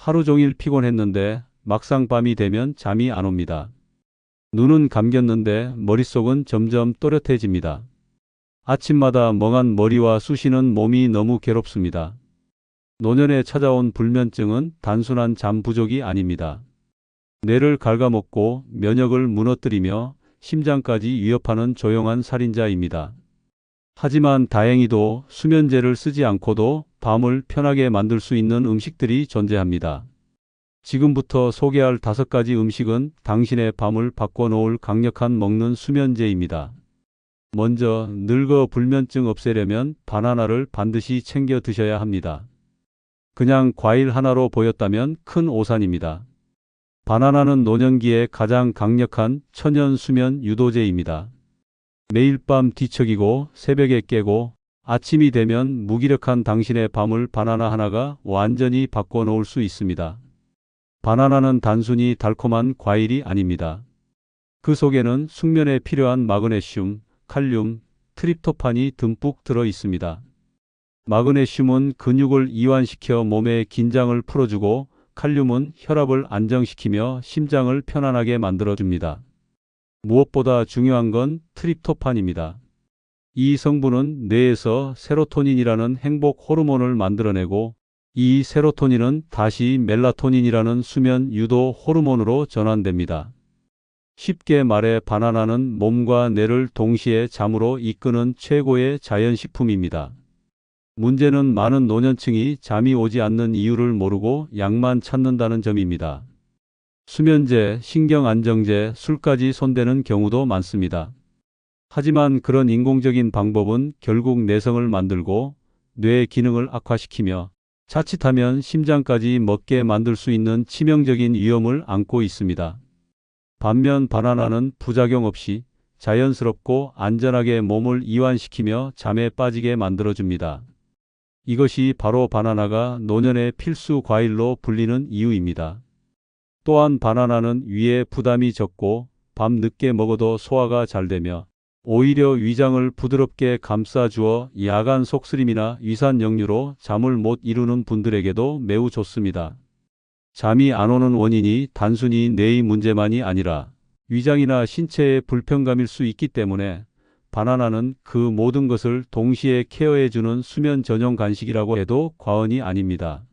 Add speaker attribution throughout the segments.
Speaker 1: 하루 종일 피곤했는데 막상 밤이 되면 잠이 안 옵니다. 눈은 감겼는데 머릿속은 점점 또렷해집니다. 아침마다 멍한 머리와 쑤시는 몸이 너무 괴롭습니다. 노년에 찾아온 불면증은 단순한 잠 부족이 아닙니다. 뇌를 갉아먹고 면역을 무너뜨리며 심장까지 위협하는 조용한 살인자입니다. 하지만 다행히도 수면제를 쓰지 않고도 밤을 편하게 만들 수 있는 음식들이 존재합니다. 지금부터 소개할 5가지 음식은 당신의 밤을 바꿔놓을 강력한 먹는 수면제입니다. 먼저 늙어 불면증 없애려면 바나나를 반드시 챙겨 드셔야 합니다. 그냥 과일 하나로 보였다면 큰 오산입니다. 바나나는 노년기에 가장 강력한 천연 수면 유도제입니다. 매일 밤 뒤척이고 새벽에 깨고 아침이 되면 무기력한 당신의 밤을 바나나 하나가 완전히 바꿔놓을 수 있습니다. 바나나는 단순히 달콤한 과일이 아닙니다. 그 속에는 숙면에 필요한 마그네슘, 칼륨, 트립토판이 듬뿍 들어 있습니다. 마그네슘은 근육을 이완시켜 몸의 긴장을 풀어주고 칼륨은 혈압을 안정시키며 심장을 편안하게 만들어줍니다. 무엇보다 중요한 건 트립토판입니다. 이 성분은 뇌에서 세로토닌이라는 행복 호르몬을 만들어내고 이 세로토닌은 다시 멜라토닌이라는 수면 유도 호르몬으로 전환됩니다. 쉽게 말해 바나나는 몸과 뇌를 동시에 잠으로 이끄는 최고의 자연식품입니다. 문제는 많은 노년층이 잠이 오지 않는 이유를 모르고 약만 찾는다는 점입니다. 수면제, 신경안정제, 술까지 손대는 경우도 많습니다. 하지만 그런 인공적인 방법은 결국 내성을 만들고 뇌의 기능을 악화시키며 자칫하면 심장까지 먹게 만들 수 있는 치명적인 위험을 안고 있습니다. 반면 바나나는 부작용 없이 자연스럽고 안전하게 몸을 이완시키며 잠에 빠지게 만들어줍니다. 이것이 바로 바나나가 노년의 필수 과일로 불리는 이유입니다. 또한 바나나는 위에 부담이 적고 밤 늦게 먹어도 소화가 잘 되며 오히려 위장을 부드럽게 감싸주어 야간 속쓰림이나 위산 역류로 잠을 못 이루는 분들에게도 매우 좋습니다. 잠이 안 오는 원인이 단순히 뇌의 문제만이 아니라 위장이나 신체의 불편감일 수 있기 때문에 바나나는 그 모든 것을 동시에 케어해주는 수면 전용 간식이라고 해도 과언이 아닙니다.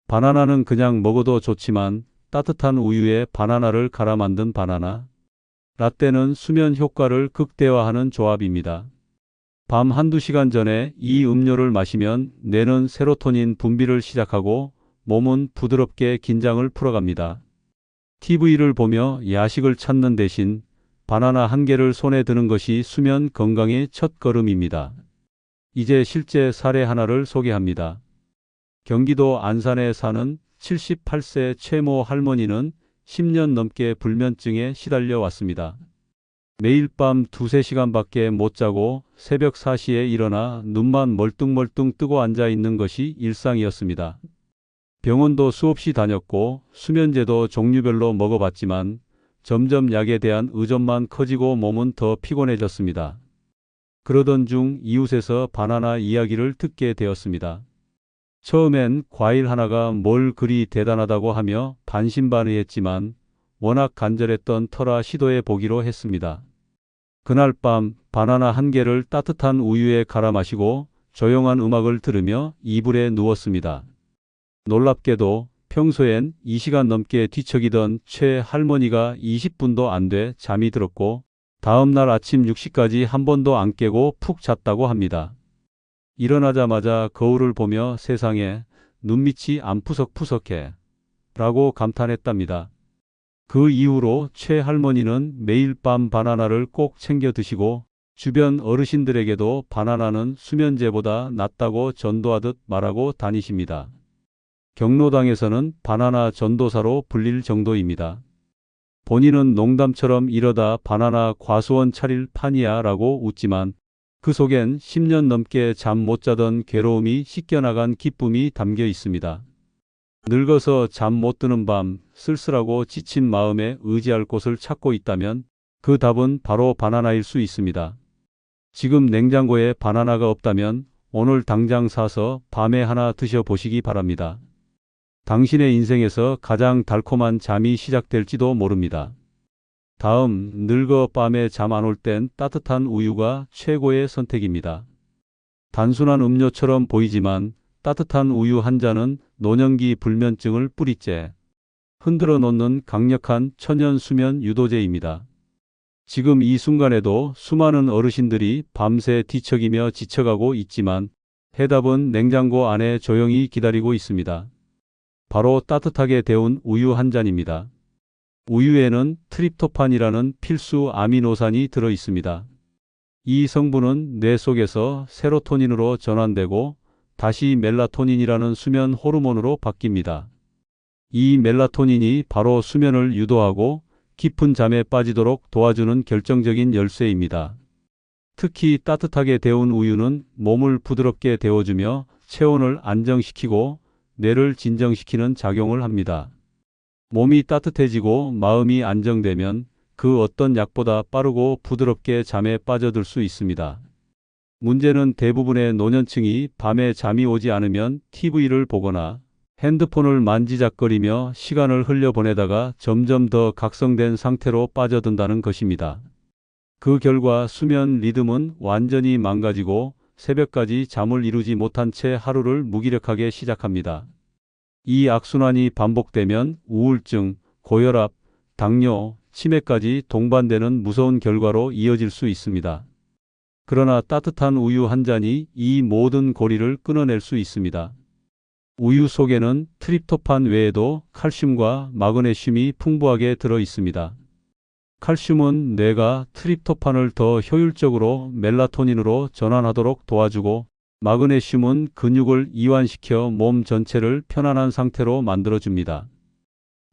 Speaker 1: 바나나는 그냥 먹어도 좋지만 따뜻한 우유에 바나나를 갈아 만든 바나나 라떼는 수면 효과를 극대화하는 조합입니다. 밤 한두 시간 전에 이 음료를 마시면 뇌는 세로토닌 분비를 시작하고 몸은 부드럽게 긴장을 풀어갑니다. TV를 보며 야식을 찾는 대신 바나나 한 개를 손에 드는 것이 수면 건강의 첫 걸음입니다. 이제 실제 사례 하나를 소개합니다. 경기도 안산에 사는 78세 최모 할머니는 10년 넘게 불면증에 시달려 왔습니다. 매일 밤 2~3시간밖에 못 자고 새벽 4시에 일어나 눈만 멀뚱멀뚱 뜨고 앉아 있는 것이 일상이었습니다. 병원도 수없이 다녔고 수면제도 종류별로 먹어봤지만 점점 약에 대한 의존만 커지고 몸은 더 피곤해졌습니다. 그러던 중 이웃에서 바나나 이야기를 듣게 되었습니다. 처음엔 과일 하나가 뭘 그리 대단하다고 하며 반신반의했지만 워낙 간절했던 터라 시도해 보기로 했습니다. 그날 밤 바나나 한 개를 따뜻한 우유에 갈아 마시고 조용한 음악을 들으며 이불에 누웠습니다. 놀랍게도 평소엔 2시간 넘게 뒤척이던 최 할머니가 20분도 안 돼 잠이 들었고 다음날 아침 6시까지 한 번도 안 깨고 푹 잤다고 합니다. 일어나자마자 거울을 보며 세상에 눈밑이 안 푸석푸석해 라고 감탄했답니다. 그 이후로 최 할머니는 매일 밤 바나나를 꼭 챙겨 드시고 주변 어르신들에게도 바나나는 수면제보다 낫다고 전도하듯 말하고 다니십니다. 경로당에서는 바나나 전도사로 불릴 정도입니다. 본인은 농담처럼 이러다 바나나 과수원 차릴 판이야 라고 웃지만 그 속엔 10년 넘게 잠 못 자던 괴로움이 씻겨나간 기쁨이 담겨 있습니다. 늙어서 잠 못 드는 밤 쓸쓸하고 지친 마음에 의지할 곳을 찾고 있다면 그 답은 바로 바나나일 수 있습니다. 지금 냉장고에 바나나가 없다면 오늘 당장 사서 밤에 하나 드셔보시기 바랍니다. 당신의 인생에서 가장 달콤한 잠이 시작될지도 모릅니다. 다음, 늙어 밤에 잠 안 올 땐 따뜻한 우유가 최고의 선택입니다. 단순한 음료처럼 보이지만 따뜻한 우유 한 잔은 노년기 불면증을 뿌리째 흔들어 놓는 강력한 천연 수면 유도제입니다. 지금 이 순간에도 수많은 어르신들이 밤새 뒤척이며 지쳐가고 있지만 해답은 냉장고 안에 조용히 기다리고 있습니다. 바로 따뜻하게 데운 우유 한 잔입니다. 우유에는 트립토판이라는 필수 아미노산이 들어 있습니다. 이 성분은 뇌 속에서 세로토닌으로 전환되고 다시 멜라토닌이라는 수면 호르몬으로 바뀝니다. 이 멜라토닌이 바로 수면을 유도하고 깊은 잠에 빠지도록 도와주는 결정적인 열쇠입니다. 특히 따뜻하게 데운 우유는 몸을 부드럽게 데워주며 체온을 안정시키고 뇌를 진정시키는 작용을 합니다. 몸이 따뜻해지고 마음이 안정되면 그 어떤 약보다 빠르고 부드럽게 잠에 빠져들 수 있습니다. 문제는 대부분의 노년층이 밤에 잠이 오지 않으면 TV를 보거나 핸드폰을 만지작거리며 시간을 흘려보내다가 점점 더 각성된 상태로 빠져든다는 것입니다. 그 결과 수면 리듬은 완전히 망가지고 새벽까지 잠을 이루지 못한 채 하루를 무기력하게 시작합니다. 이 악순환이 반복되면 우울증, 고혈압, 당뇨, 치매까지 동반되는 무서운 결과로 이어질 수 있습니다. 그러나 따뜻한 우유 한 잔이 이 모든 고리를 끊어낼 수 있습니다. 우유 속에는 트립토판 외에도 칼슘과 마그네슘이 풍부하게 들어 있습니다. 칼슘은 뇌가 트립토판을 더 효율적으로 멜라토닌으로 전환하도록 도와주고, 마그네슘은 근육을 이완시켜 몸 전체를 편안한 상태로 만들어줍니다.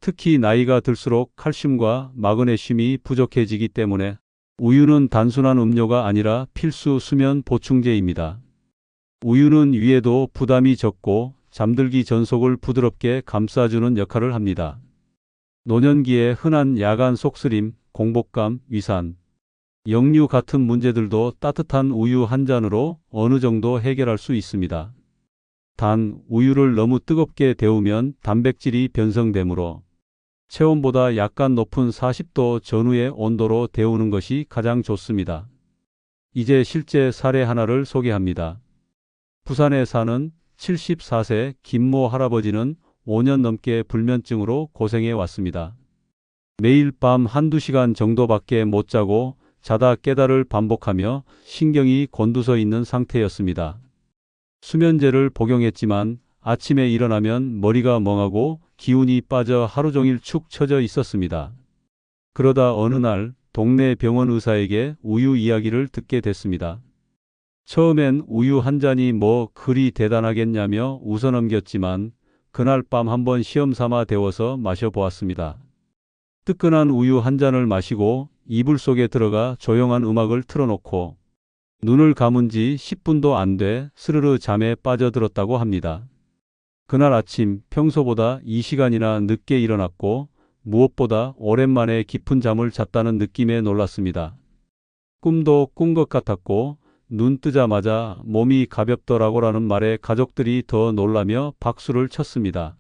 Speaker 1: 특히 나이가 들수록 칼슘과 마그네슘이 부족해지기 때문에 우유는 단순한 음료가 아니라 필수 수면 보충제입니다. 우유는 위에도 부담이 적고 잠들기 전속을 부드럽게 감싸주는 역할을 합니다. 노년기에 흔한 야간 속쓰림, 공복감, 위산, 역류 같은 문제들도 따뜻한 우유 한 잔으로 어느 정도 해결할 수 있습니다. 단, 우유를 너무 뜨겁게 데우면 단백질이 변성되므로 체온보다 약간 높은 40도 전후의 온도로 데우는 것이 가장 좋습니다. 이제 실제 사례 하나를 소개합니다. 부산에 사는 74세 김모 할아버지는 5년 넘게 불면증으로 고생해 왔습니다. 매일 밤 한두 시간 정도밖에 못 자고 자다 깨다를 반복하며 신경이 곤두서 있는 상태였습니다. 수면제를 복용했지만 아침에 일어나면 머리가 멍하고 기운이 빠져 하루 종일 축 처져 있었습니다. 그러다 어느 날 동네 병원 의사에게 우유 이야기를 듣게 됐습니다. 처음엔 우유 한 잔이 뭐 그리 대단하겠냐며 웃어넘겼지만 그날 밤 한번 시험 삼아 데워서 마셔보았습니다. 뜨끈한 우유 한 잔을 마시고 이불 속에 들어가 조용한 음악을 틀어놓고 눈을 감은 지 10분도 안 돼 스르르 잠에 빠져들었다고 합니다. 그날 아침 평소보다 2시간이나 늦게 일어났고 무엇보다 오랜만에 깊은 잠을 잤다는 느낌에 놀랐습니다. 꿈도 꾼 것 같았고 눈 뜨자마자 몸이 가볍더라고라는 말에 가족들이 더 놀라며 박수를 쳤습니다.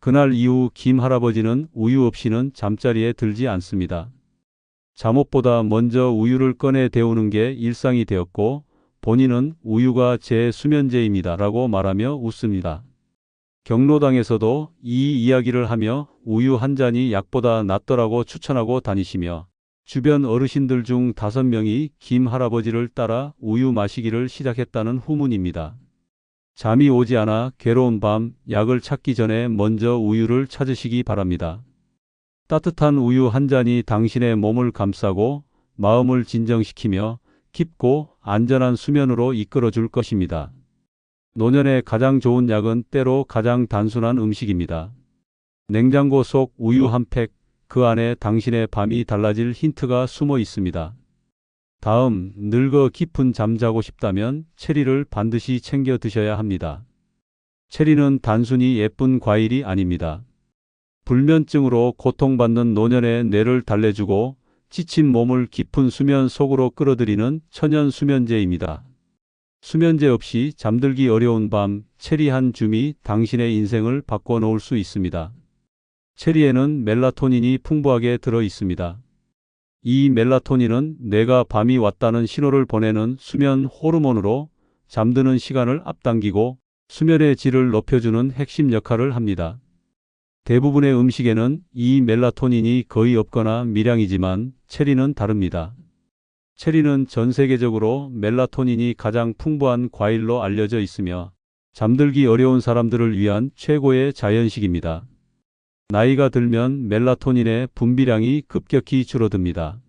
Speaker 1: 그날 이후 김 할아버지는 우유 없이는 잠자리에 들지 않습니다. 잠옷보다 먼저 우유를 꺼내 데우는 게 일상이 되었고 본인은 우유가 제 수면제입니다 라고 말하며 웃습니다. 경로당에서도 이 이야기를 하며 우유 한 잔이 약보다 낫더라고 추천하고 다니시며 주변 어르신들 중 5명이 김 할아버지를 따라 우유 마시기를 시작했다는 후문입니다. 잠이 오지 않아 괴로운 밤, 약을 찾기 전에 먼저 우유를 찾으시기 바랍니다. 따뜻한 우유 한 잔이 당신의 몸을 감싸고 마음을 진정시키며 깊고 안전한 수면으로 이끌어 줄 것입니다. 노년에 가장 좋은 약은 때로 가장 단순한 음식입니다. 냉장고 속 우유 한 팩, 그 안에 당신의 밤이 달라질 힌트가 숨어 있습니다. 다음, 늙어 깊은 잠 자고 싶다면 체리를 반드시 챙겨 드셔야 합니다. 체리는 단순히 예쁜 과일이 아닙니다. 불면증으로 고통받는 노년의 뇌를 달래주고 지친 몸을 깊은 수면 속으로 끌어들이는 천연 수면제입니다. 수면제 없이 잠들기 어려운 밤, 체리 한 줌이 당신의 인생을 바꿔놓을 수 있습니다. 체리에는 멜라토닌이 풍부하게 들어 있습니다. 이 멜라토닌은 뇌가 밤이 왔다는 신호를 보내는 수면 호르몬으로 잠드는 시간을 앞당기고 수면의 질을 높여주는 핵심 역할을 합니다. 대부분의 음식에는 이 멜라토닌이 거의 없거나 미량이지만 체리는 다릅니다. 체리는 전 세계적으로 멜라토닌이 가장 풍부한 과일로 알려져 있으며 잠들기 어려운 사람들을 위한 최고의 자연식입니다. 나이가 들면 멜라토닌의 분비량이 급격히 줄어듭니다.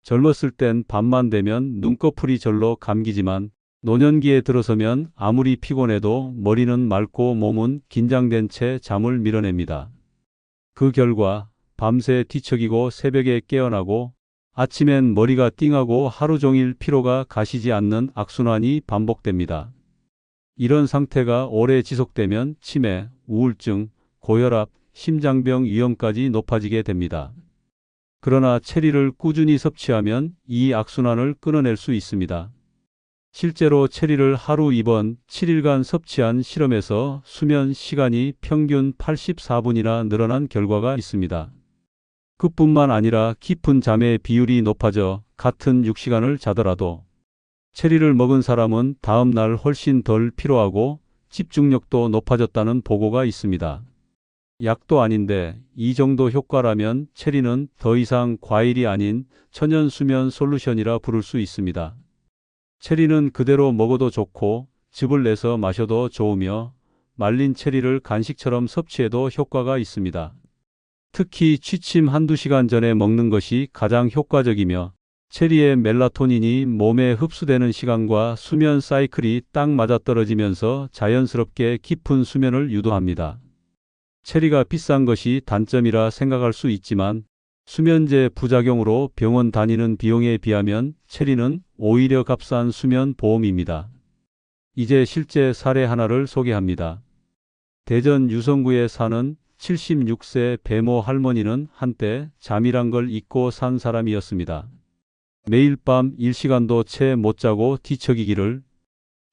Speaker 1: 젊었을 땐 밤만 되면 눈꺼풀이 절로 감기지만 노년기에 들어서면 아무리 피곤해도 머리는 맑고 몸은 긴장된 채 잠을 밀어냅니다. 그 결과 밤새 뒤척이고 새벽에 깨어나고 아침엔 머리가 띵하고 하루 종일 피로가 가시지 않는 악순환이 반복됩니다. 이런 상태가 오래 지속되면 치매, 우울증, 고혈압, 심장병 위험까지 높아지게 됩니다. 그러나 체리를 꾸준히 섭취하면 이 악순환을 끊어낼 수 있습니다. 실제로 체리를 하루 2번 7일간 섭취한 실험에서 수면 시간이 평균 84분이나 늘어난 결과가 있습니다. 그뿐만 아니라 깊은 잠의 비율이 높아져 같은 6시간을 자더라도 체리를 먹은 사람은 다음 날 훨씬 덜 피로하고 집중력도 높아졌다는 보고가 있습니다. 약도 아닌데 이 정도 효과라면 체리는 더 이상 과일이 아닌 천연 수면 솔루션이라 부를 수 있습니다. 체리는 그대로 먹어도 좋고 즙을 내서 마셔도 좋으며 말린 체리를 간식처럼 섭취해도 효과가 있습니다. 특히 취침 한두 시간 전에 먹는 것이 가장 효과적이며 체리의 멜라토닌이 몸에 흡수되는 시간과 수면 사이클이 딱 맞아떨어지면서 자연스럽게 깊은 수면을 유도합니다. 체리가 비싼 것이 단점이라 생각할 수 있지만 수면제 부작용으로 병원 다니는 비용에 비하면 체리는 오히려 값싼 수면 보험입니다. 이제 실제 사례 하나를 소개합니다. 대전 유성구에 사는 76세 배모 할머니는 한때 잠이란 걸 잊고 산 사람이었습니다. 매일 밤 1시간도 채 못 자고 뒤척이기를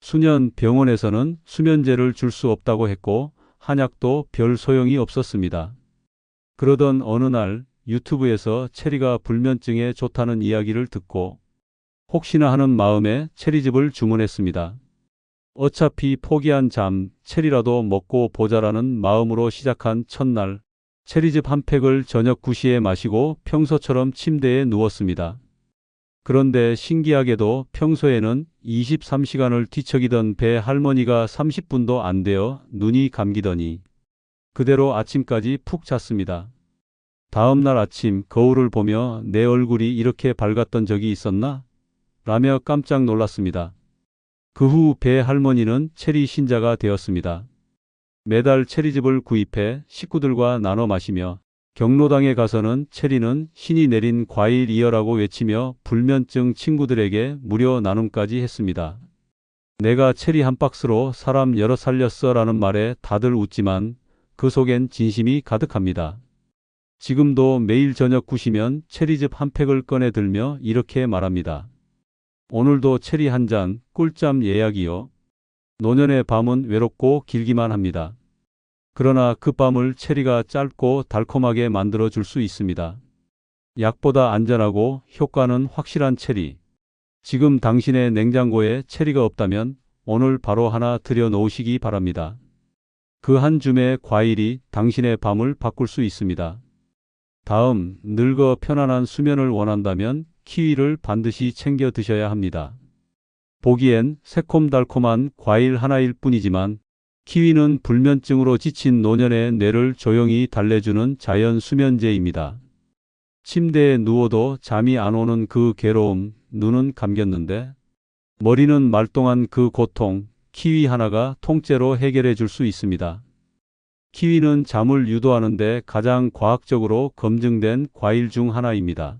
Speaker 1: 수년 병원에서는 수면제를 줄 수 없다고 했고 한약도 별 소용이 없었습니다. 그러던 어느 날 유튜브에서 체리가 불면증에 좋다는 이야기를 듣고 혹시나 하는 마음에 체리즙을 주문했습니다. 어차피 포기한 잠, 체리라도 먹고 보자라는 마음으로 시작한 첫날, 체리즙 한 팩을 저녁 9시에 마시고 평소처럼 침대에 누웠습니다. 그런데 신기하게도 평소에는 23시간을 뒤척이던 배 할머니가 30분도 안 되어 눈이 감기더니 그대로 아침까지 푹 잤습니다. 다음 날 아침 거울을 보며 내 얼굴이 이렇게 밝았던 적이 있었나? 라며 깜짝 놀랐습니다. 그 후 배 할머니는 체리 신자가 되었습니다. 매달 체리즙을 구입해 식구들과 나눠 마시며 경로당에 가서는 체리는 신이 내린 과일이여라고 외치며 불면증 친구들에게 무료 나눔까지 했습니다. 내가 체리 한 박스로 사람 여러 살렸어 라는 말에 다들 웃지만 그 속엔 진심이 가득합니다. 지금도 매일 저녁 9시면 체리즙 한 팩을 꺼내 들며 이렇게 말합니다. 오늘도 체리 한 잔, 꿀잠 예약이요. 노년의 밤은 외롭고 길기만 합니다. 그러나 그 밤을 체리가 짧고 달콤하게 만들어 줄 수 있습니다. 약보다 안전하고 효과는 확실한 체리. 지금 당신의 냉장고에 체리가 없다면 오늘 바로 하나 들여 놓으시기 바랍니다. 그 한 줌의 과일이 당신의 밤을 바꿀 수 있습니다. 다음, 늙어 편안한 수면을 원한다면 키위를 반드시 챙겨 드셔야 합니다. 보기엔 새콤달콤한 과일 하나일 뿐이지만 키위는 불면증으로 지친 노년의 뇌를 조용히 달래주는 자연 수면제입니다. 침대에 누워도 잠이 안 오는 그 괴로움, 눈은 감겼는데 머리는 말똥한 그 고통, 키위 하나가 통째로 해결해 줄 수 있습니다. 키위는 잠을 유도하는데 가장 과학적으로 검증된 과일 중 하나입니다.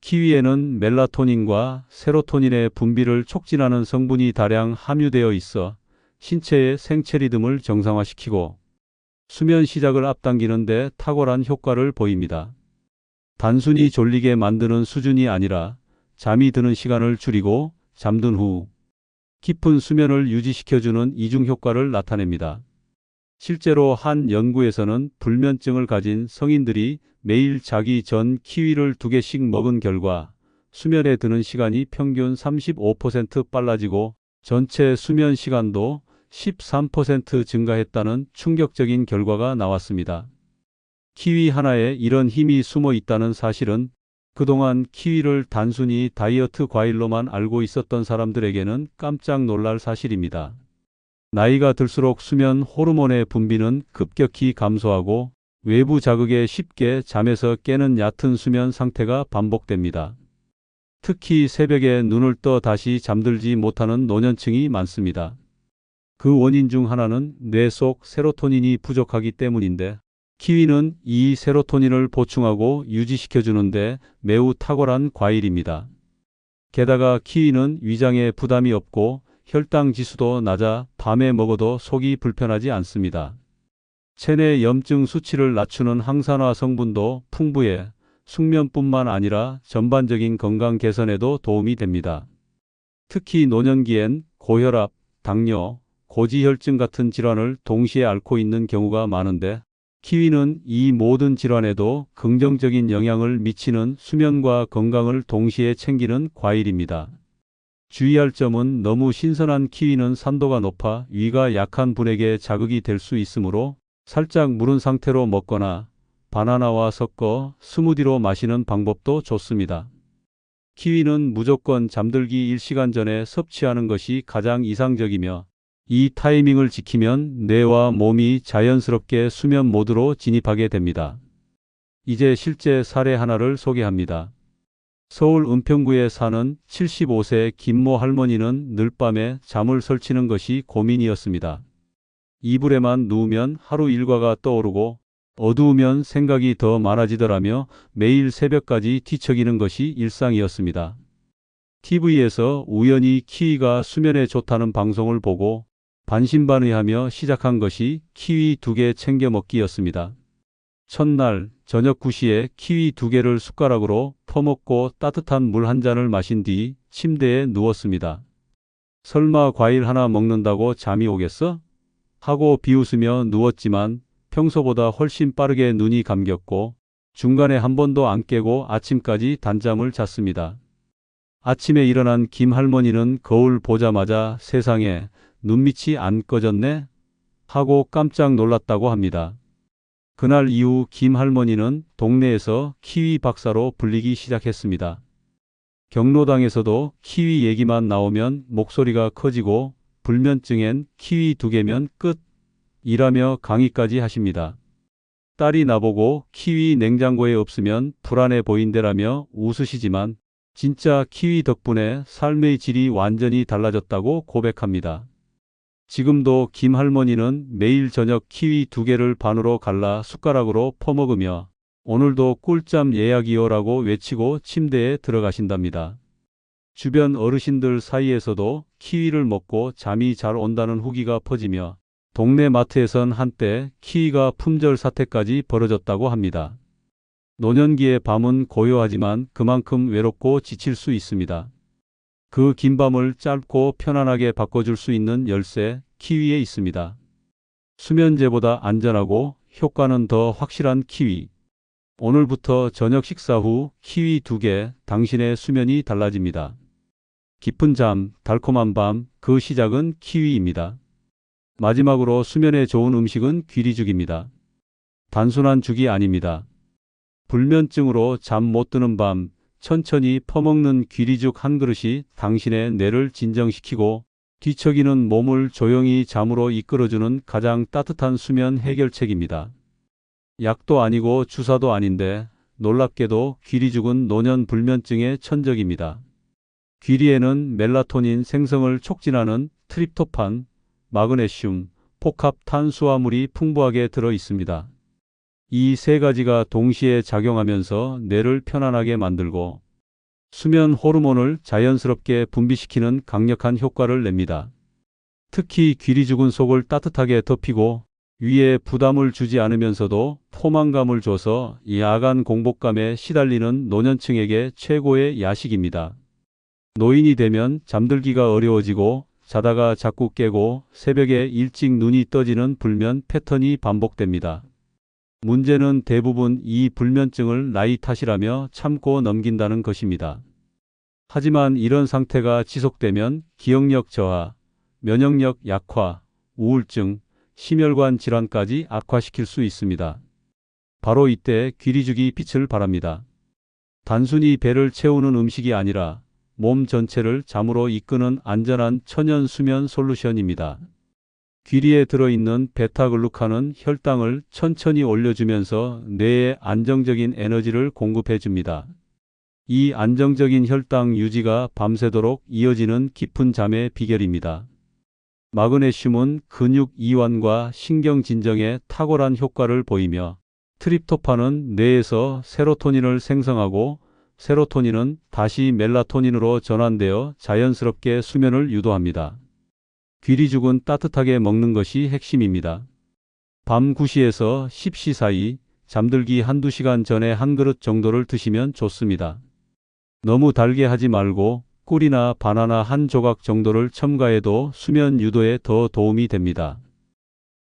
Speaker 1: 키위에는 멜라토닌과 세로토닌의 분비를 촉진하는 성분이 다량 함유되어 있어 신체의 생체 리듬을 정상화시키고 수면 시작을 앞당기는 데 탁월한 효과를 보입니다. 단순히 졸리게 만드는 수준이 아니라 잠이 드는 시간을 줄이고 잠든 후 깊은 수면을 유지시켜주는 이중 효과를 나타냅니다. 실제로 한 연구에서는 불면증을 가진 성인들이 매일 자기 전 키위를 2개씩 먹은 결과 수면에 드는 시간이 평균 35% 빨라지고 전체 수면 시간도 13% 증가했다는 충격적인 결과가 나왔습니다. 키위 하나에 이런 힘이 숨어 있다는 사실은 그동안 키위를 단순히 다이어트 과일로만 알고 있었던 사람들에게는 깜짝 놀랄 사실입니다. 나이가 들수록 수면 호르몬의 분비는 급격히 감소하고 외부 자극에 쉽게 잠에서 깨는 얕은 수면 상태가 반복됩니다. 특히 새벽에 눈을 떠 다시 잠들지 못하는 노년층이 많습니다. 그 원인 중 하나는 뇌 속 세로토닌이 부족하기 때문인데 키위는 이 세로토닌을 보충하고 유지시켜주는데 매우 탁월한 과일입니다. 게다가 키위는 위장에 부담이 없고 혈당 지수도 낮아 밤에 먹어도 속이 불편하지 않습니다. 체내 염증 수치를 낮추는 항산화 성분도 풍부해 숙면뿐만 아니라 전반적인 건강 개선에도 도움이 됩니다. 특히 노년기엔 고혈압, 당뇨, 고지혈증 같은 질환을 동시에 앓고 있는 경우가 많은데 키위는 이 모든 질환에도 긍정적인 영향을 미치는 수면과 건강을 동시에 챙기는 과일입니다. 주의할 점은 너무 신선한 키위는 산도가 높아 위가 약한 분에게 자극이 될 수 있으므로 살짝 무른 상태로 먹거나 바나나와 섞어 스무디로 마시는 방법도 좋습니다. 키위는 무조건 잠들기 1시간 전에 섭취하는 것이 가장 이상적이며 이 타이밍을 지키면 뇌와 몸이 자연스럽게 수면 모드로 진입하게 됩니다. 이제 실제 사례 하나를 소개합니다. 서울 은평구에 사는 75세 김모 할머니는 늘 밤에 잠을 설치는 것이 고민이었습니다. 이불에만 누우면 하루 일과가 떠오르고 어두우면 생각이 더 많아지더라며 매일 새벽까지 뒤척이는 것이 일상이었습니다. TV에서 우연히 키위가 수면에 좋다는 방송을 보고 반신반의하며 시작한 것이 키위 2개 챙겨 먹기였습니다. 첫날 저녁 9시에 키위 2개를 숟가락으로 퍼먹고 따뜻한 물 한 잔을 마신 뒤 침대에 누웠습니다. 설마 과일 하나 먹는다고 잠이 오겠어? 하고 비웃으며 누웠지만 평소보다 훨씬 빠르게 눈이 감겼고 중간에 한 번도 안 깨고 아침까지 단잠을 잤습니다. 아침에 일어난 김 할머니는 거울 보자마자 세상에 눈밑이 안 꺼졌네? 하고 깜짝 놀랐다고 합니다. 그날 이후 김 할머니는 동네에서 키위 박사로 불리기 시작했습니다. 경로당에서도 키위 얘기만 나오면 목소리가 커지고 불면증엔 키위 2개면 끝! 이라며 강의까지 하십니다. 딸이 나보고 키위 냉장고에 없으면 불안해 보인대라며 웃으시지만 진짜 키위 덕분에 삶의 질이 완전히 달라졌다고 고백합니다. 지금도 김 할머니는 매일 저녁 키위 2개를 반으로 갈라 숟가락으로 퍼먹으며 오늘도 꿀잠 예약이요라고 외치고 침대에 들어가신답니다. 주변 어르신들 사이에서도 키위를 먹고 잠이 잘 온다는 후기가 퍼지며 동네 마트에선 한때 키위가 품절 사태까지 벌어졌다고 합니다. 노년기의 밤은 고요하지만 그만큼 외롭고 지칠 수 있습니다. 그 긴 밤을 짧고 편안하게 바꿔줄 수 있는 열쇠, 키위에 있습니다. 수면제보다 안전하고 효과는 더 확실한 키위. 오늘부터 저녁 식사 후 키위 2개, 당신의 수면이 달라집니다. 깊은 잠, 달콤한 밤, 그 시작은 키위입니다. 마지막으로 수면에 좋은 음식은 귀리죽입니다. 단순한 죽이 아닙니다. 불면증으로 잠 못 드는 밤, 천천히 퍼먹는 귀리죽 한 그릇이 당신의 뇌를 진정시키고 뒤척이는 몸을 조용히 잠으로 이끌어주는 가장 따뜻한 수면 해결책입니다. 약도 아니고 주사도 아닌데 놀랍게도 귀리죽은 노년 불면증의 천적입니다. 귀리에는 멜라토닌 생성을 촉진하는 트립토판, 마그네슘, 복합 탄수화물이 풍부하게 들어 있습니다. 이 세 가지가 동시에 작용하면서 뇌를 편안하게 만들고 수면 호르몬을 자연스럽게 분비시키는 강력한 효과를 냅니다. 특히 귀리죽은 속을 따뜻하게 덮이고 위에 부담을 주지 않으면서도 포만감을 줘서 야간 공복감에 시달리는 노년층에게 최고의 야식입니다. 노인이 되면 잠들기가 어려워지고 자다가 자꾸 깨고 새벽에 일찍 눈이 떠지는 불면 패턴이 반복됩니다. 문제는 대부분 이 불면증을 나이 탓이라며 참고 넘긴다는 것입니다. 하지만 이런 상태가 지속되면 기억력 저하, 면역력 약화, 우울증, 심혈관 질환까지 악화시킬 수 있습니다. 바로 이때 귀리죽이 빛을 발합니다. 단순히 배를 채우는 음식이 아니라 몸 전체를 잠으로 이끄는 안전한 천연 수면 솔루션입니다. 귀리에 들어있는 베타글루칸은 혈당을 천천히 올려주면서 뇌에 안정적인 에너지를 공급해줍니다. 이 안정적인 혈당 유지가 밤새도록 이어지는 깊은 잠의 비결입니다. 마그네슘은 근육 이완과 신경 진정에 탁월한 효과를 보이며 트립토판은 뇌에서 세로토닌을 생성하고 세로토닌은 다시 멜라토닌으로 전환되어 자연스럽게 수면을 유도합니다. 귀리죽은 따뜻하게 먹는 것이 핵심입니다. 밤 9시에서 10시 사이 잠들기 한두 시간 전에 한 그릇 정도를 드시면 좋습니다. 너무 달게 하지 말고 꿀이나 바나나 한 조각 정도를 첨가해도 수면 유도에 더 도움이 됩니다.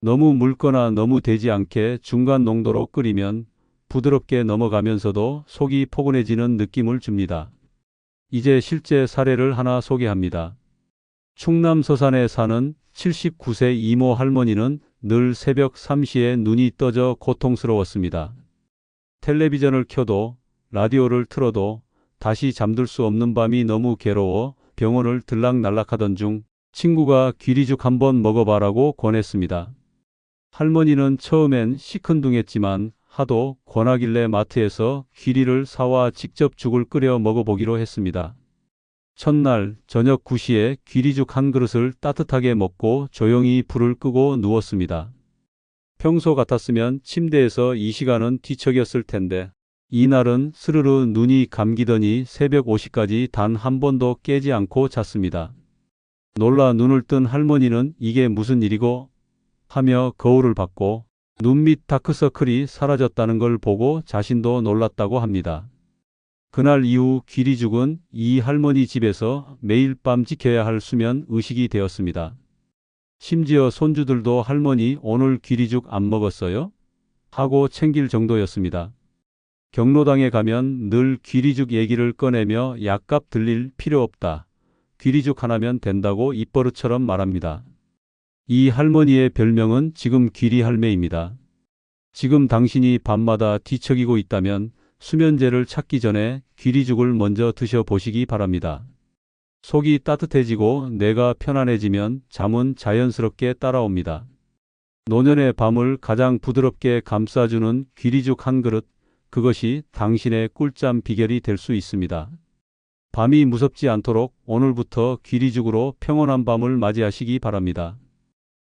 Speaker 1: 너무 묽거나 너무 되지 않게 중간 농도로 끓이면 부드럽게 넘어가면서도 속이 포근해지는 느낌을 줍니다. 이제 실제 사례를 하나 소개합니다. 충남 서산에 사는 79세 이모 할머니는 늘 새벽 3시에 눈이 떠져 고통스러웠습니다. 텔레비전을 켜도 라디오를 틀어도 다시 잠들 수 없는 밤이 너무 괴로워 병원을 들락날락하던 중 친구가 귀리죽 한번 먹어봐라고 권했습니다. 할머니는 처음엔 시큰둥했지만 하도 권하길래 마트에서 귀리를 사와 직접 죽을 끓여 먹어보기로 했습니다. 첫날 저녁 9시에 귀리죽 한 그릇을 따뜻하게 먹고 조용히 불을 끄고 누웠습니다. 평소 같았으면 침대에서 이 시간은 뒤척였을 텐데 이날은 스르르 눈이 감기더니 새벽 5시까지 단 한 번도 깨지 않고 잤습니다. 놀라 눈을 뜬 할머니는 이게 무슨 일이고 하며 거울을 봤고 눈 밑 다크서클이 사라졌다는 걸 보고 자신도 놀랐다고 합니다. 그날 이후 귀리죽은 이 할머니 집에서 매일 밤 지켜야 할 수면 의식이 되었습니다. 심지어 손주들도 할머니 오늘 귀리죽 안 먹었어요? 하고 챙길 정도였습니다. 경로당에 가면 늘 귀리죽 얘기를 꺼내며 약값 들릴 필요 없다. 귀리죽 하나면 된다고 입버릇처럼 말합니다. 이 할머니의 별명은 지금 귀리 할매입니다. 지금 당신이 밤마다 뒤척이고 있다면 수면제를 찾기 전에 귀리죽을 먼저 드셔보시기 바랍니다. 속이 따뜻해지고 뇌가 편안해지면 잠은 자연스럽게 따라옵니다. 노년의 밤을 가장 부드럽게 감싸주는 귀리죽 한 그릇, 그것이 당신의 꿀잠 비결이 될 수 있습니다. 밤이 무섭지 않도록 오늘부터 귀리죽으로 평온한 밤을 맞이하시기 바랍니다.